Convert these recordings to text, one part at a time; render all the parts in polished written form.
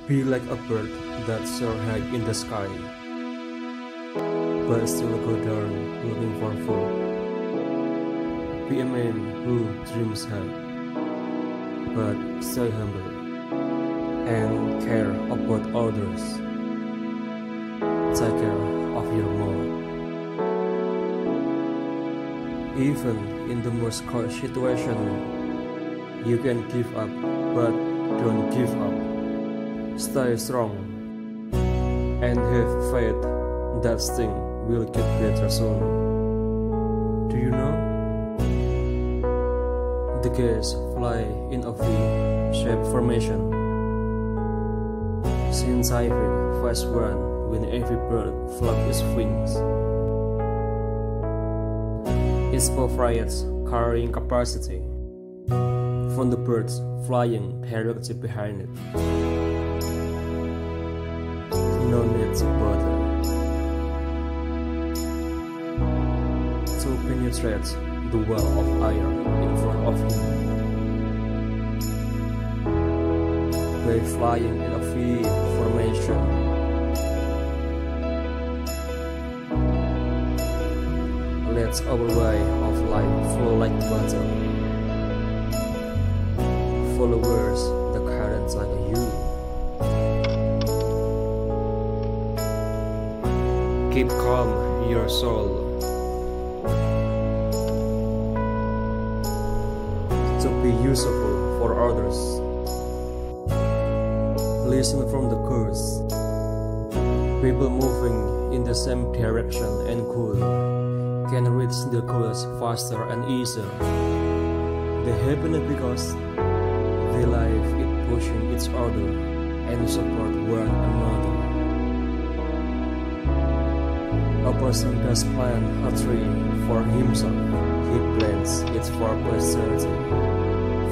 Be like a bird that soars high in the sky, but still go down looking for food. Be a man who dreams high, but stay humble and care about others. Take care of your mood. Even in the most cold situation, you can give up, but don't give up. Stay strong and have faith that things will get better soon. Do you know? The geese fly in a V-shaped formation. Scientific phase one when every bird flaps its wings. Its provides carrying capacity from the birds flying directly behind it. No need to bother to penetrate the wall of air in front of him. By flying in a V formation, let our way of life flow like water. Followers the current like you. Keep calm your soul to be useful for others. Listen from the course. People moving in the same direction and cool can reach the goals faster and easier. They happen because they live it pushing each other and support one another. A person does plant a tree for himself, he plants it for posterity.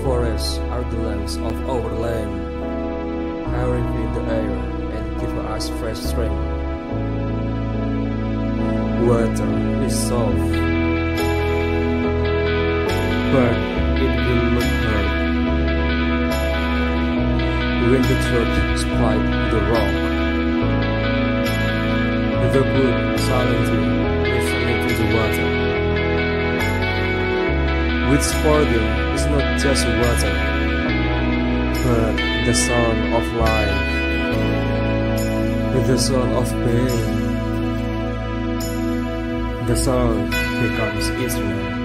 Forests are the lamps of our land, purify the air and give us fresh strength. Water is soft, but it will look hard when the truth spikes the rock. The book silently listening to the water, which for them is not just water, but the sound of life, the sound of pain. The sound becomes instrument.